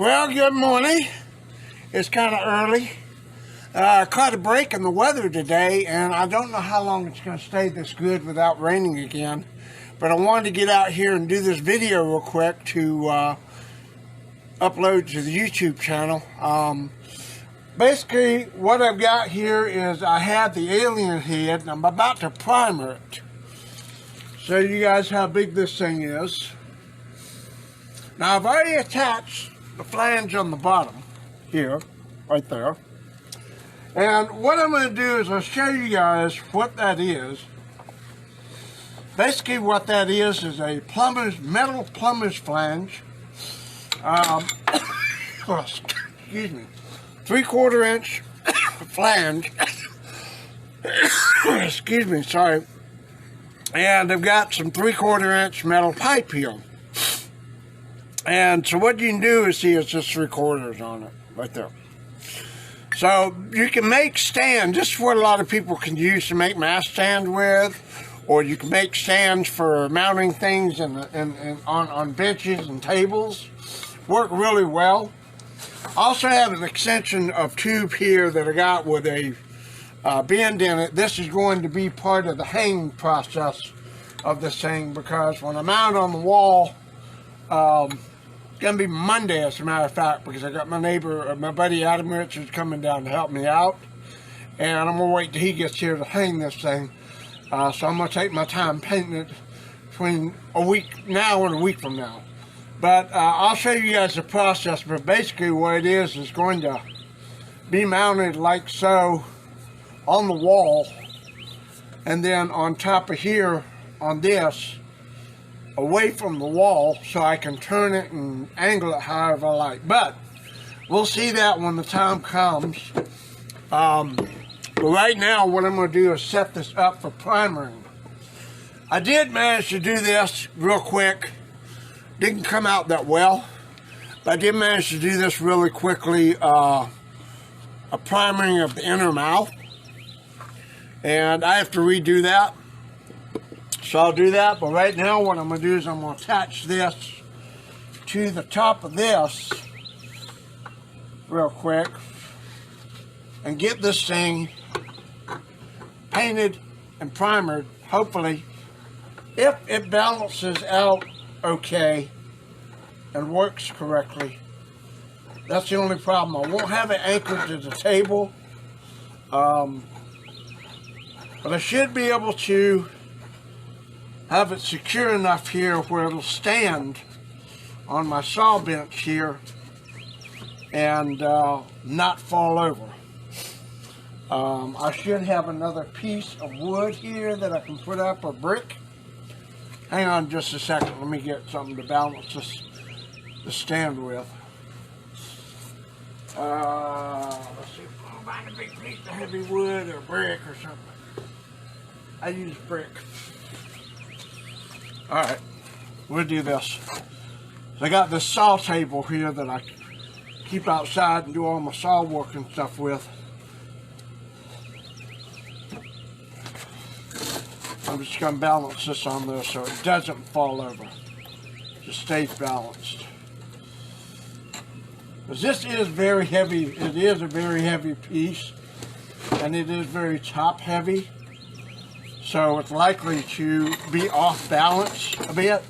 Well, good morning. It's kind of early. I caught a break in the weather today, and I don't know how long it's going to stay this good without raining again. But I wanted to get out here and do this video real quick to upload to the YouTube channel. Basically, what I've got here is I have the alien head, and I'm about to primer it. Show you guys how big this thing is. Now, I've already attached the flange on the bottom here, right there. And what I'm going to do is I'll show you guys what that is. Basically, what that is a metal plumber's flange. Excuse me. 3/4 inch flange. Excuse me, sorry. And I've got some 3/4 inch metal pipe here. And so what you can do is see it's just 3/4 on it, right there. So you can make stands. This is what a lot of people can use to make mast stands with, or you can make stands for mounting things on benches and tables. Work really well. I also have an extension of tube here that I got with a bend in it. This is going to be part of the hanging process of this thing, because when I mount on the wall, it's going to be Monday, as a matter of fact, because I got my buddy Adam Richards coming down to help me out, and I'm going to wait till he gets here to hang this thing. So I'm going to take my time painting it between a week now and a week from now. But I'll show you guys the process. But basically what it is going to be mounted like so on the wall, and then on top of here on this, away from the wall, so I can turn it and angle it however I like. But we'll see that when the time comes. But right now what I'm going to do is set this up for primering. I did manage to do this real quick. Didn't come out that well, but I did manage to do this really quickly. A primering of the inner mouth, and I have to redo that. So I'll do that, but right now what I'm going to do is I'm going to attach this to the top of this real quick and get this thing painted and primered, hopefully, if it balances out okay and works correctly. That's the only problem. I won't have it anchored to the table, but I should be able to have it secure enough here where it'll stand on my saw bench here and not fall over. I should have another piece of wood here that I can put up, a brick. Hang on just a second, let me get something to balance the stand with. Let's see if I can find a big piece of heavy wood or brick or something. I use brick. Alright, we'll do this. So I got this saw table here that I keep outside and do all my saw work and stuff with. I'm just going to balance this on there so it doesn't fall over. Just stays balanced. Because this is very heavy. It is a very heavy piece, and it is very top heavy. So it's likely to be off balance a bit.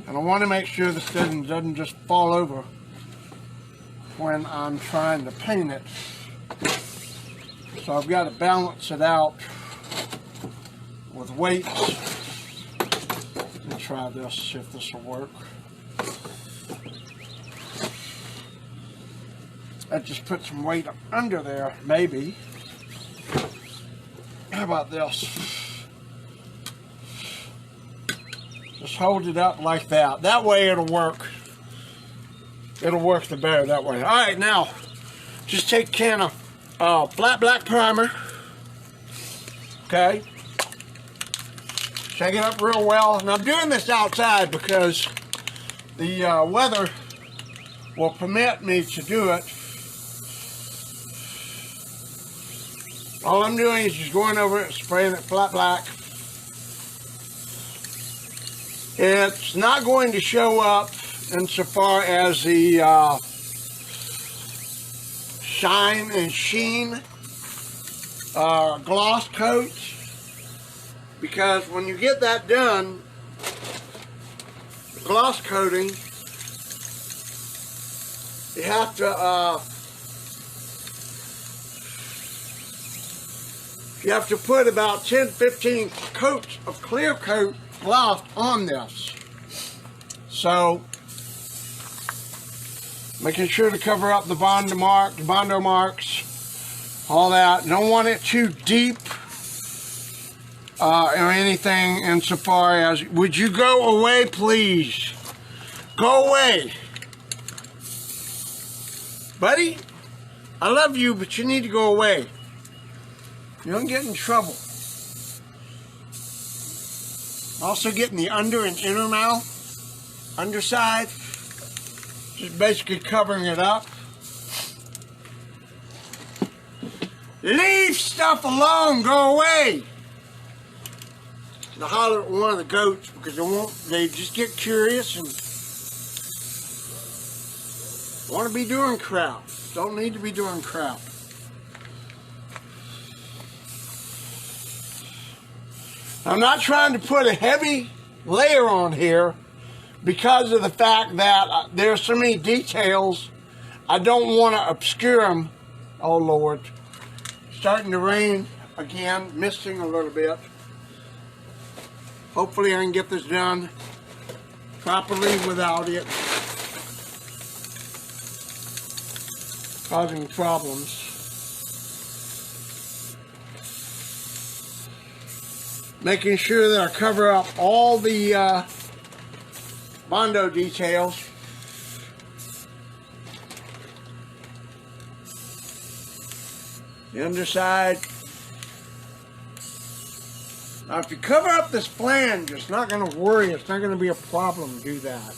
And I want to make sure this doesn't just fall over when I'm trying to paint it. So I've got to balance it out with weights. Let me try this, see if this will work. I just put some weight under there, maybe. How about this? Just hold it up like that. That way it'll work. It'll work the better that way. Alright, now, just take a can of flat black primer. Okay. Shake it up real well. And I'm doing this outside because the weather will permit me to do it. All I'm doing is just going over it, spraying it flat black. It's not going to show up insofar as the shine and sheen gloss coats, because when you get that done, the gloss coating, you have to put about 10-15 coats of clear coat gloss on this. So making sure to cover up the Bondo marks, all that. Don't want it too deep or anything insofar as, would you go away, please? Go away. Buddy, I love you, but you need to go away. You don't get in trouble. Also getting the under and inner mouth, underside, just basically covering it up. Leave stuff alone, go away. I holler at one of the goats because they just get curious and want to be doing crap. Don't need to be doing crap. I'm not trying to put a heavy layer on here because of the fact that there's so many details. I don't want to obscure them. Oh Lord. Starting to rain again, misting a little bit. Hopefully I can get this done properly without it causing problems. Making sure that I cover up all the Bondo details. The underside. Now if you cover up this flange, it's not going to worry, it's not going to be a problem to do that.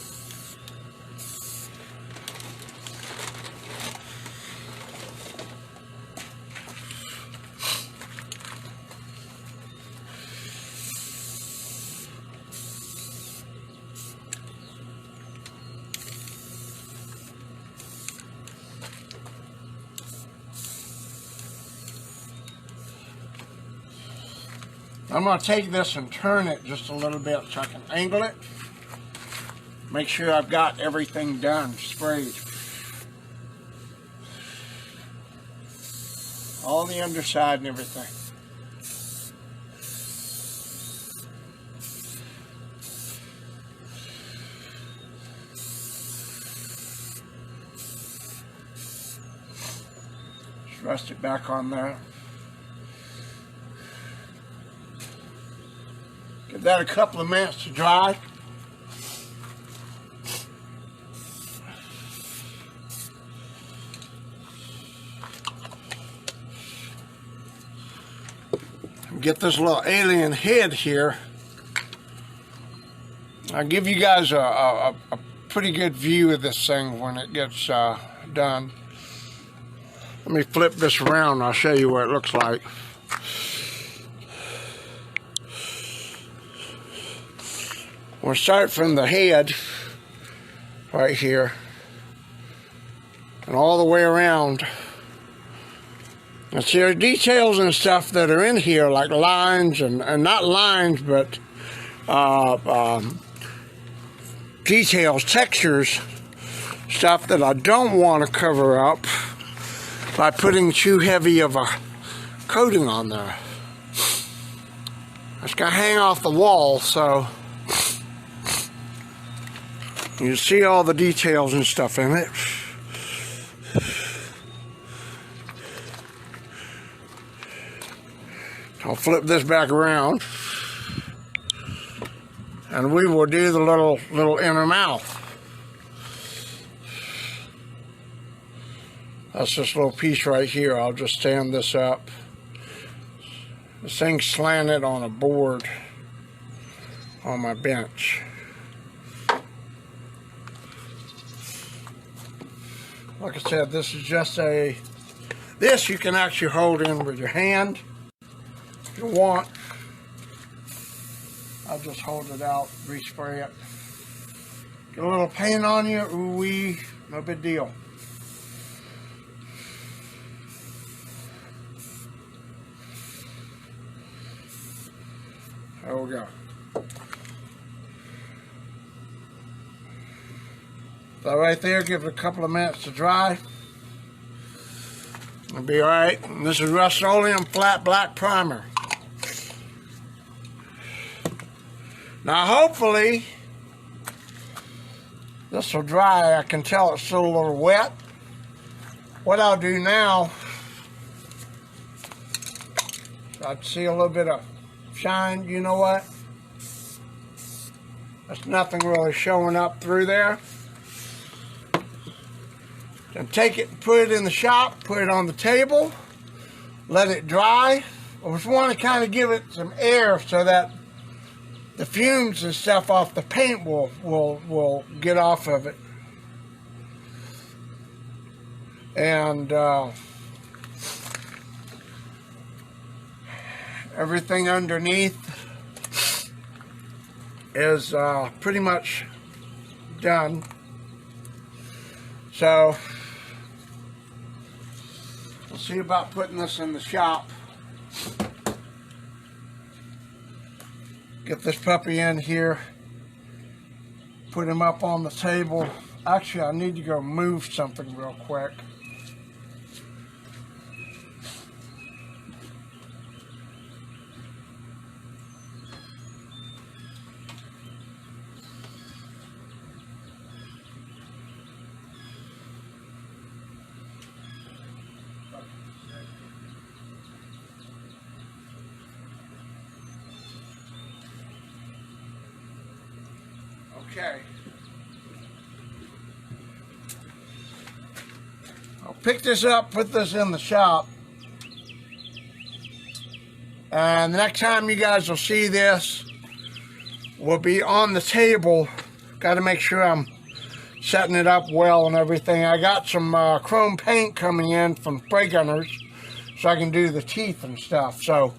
I'm going to take this and turn it just a little bit so I can angle it. Make sure I've got everything done, sprayed. All the underside and everything. Just rest it back on there. Give that a couple of minutes to dry. Get this little alien head here. I'll give you guys a pretty good view of this thing when it gets done. Let me flip this around and I'll show you what it looks like. We'll start from the head right here and all the way around. And see, there are details and stuff that are in here, like lines and not lines, but details, textures, stuff that I don't want to cover up by putting too heavy of a coating on there. It's going to hang off the wall, so you see all the details and stuff in it. I'll flip this back around and we will do the little inner mouth. That's this little piece right here. I'll just stand this up. This thing's slanted on a board on my bench. Like I said, this is just this you can actually hold in with your hand if you want. I'll just hold it out, respray it. Get a little paint on you, ooh-wee, no big deal. There we go. So right there, give it a couple of minutes to dry. It'll be alright. This is Rust-Oleum Flat Black Primer. Now hopefully, this will dry. I can tell it's still a little wet. What I'll do now, I see a little bit of shine. You know what? There's nothing really showing up through there. Then take it and put it in the shop, put it on the table, let it dry. I just want to kind of give it some air so that the fumes and stuff off the paint will get off of it. And everything underneath is pretty much done. So we'll see about putting this in the shop. Get this puppy in here, put him up on the table. Actually, I need to go move something real quick. Okay. I'll pick this up, put this in the shop, and the next time you guys will see this will be on the table. Got to make sure I'm setting it up well and everything. I got some chrome paint coming in from Spray Gunners so I can do the teeth and stuff. So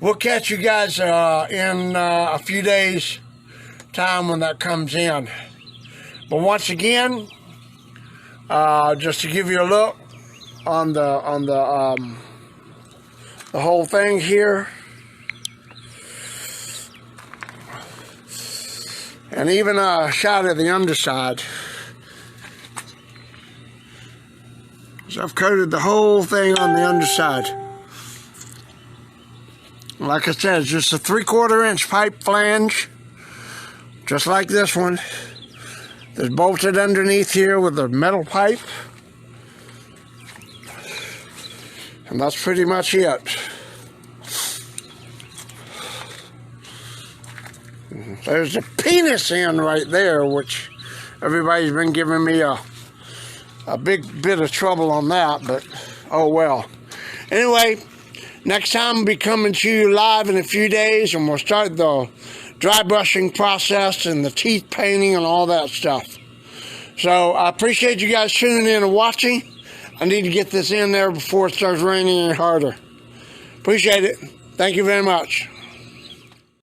we'll catch you guys in a few days time when that comes in. But once again, just to give you a look on the whole thing here, and even a shot of the underside. So I've coated the whole thing on the underside. Like I said, it's just a 3/4 inch pipe flange, just like this one. It's bolted underneath here with a metal pipe. And that's pretty much it. There's a penis end right there, which everybody's been giving me a big bit of trouble on that, but oh well. Anyway, next time I'll be coming to you live in a few days, and we'll start the dry brushing process and the teeth painting and all that stuff. So I appreciate you guys tuning in and watching. I need to get this in there before it starts raining any harder. Appreciate it. Thank you very much.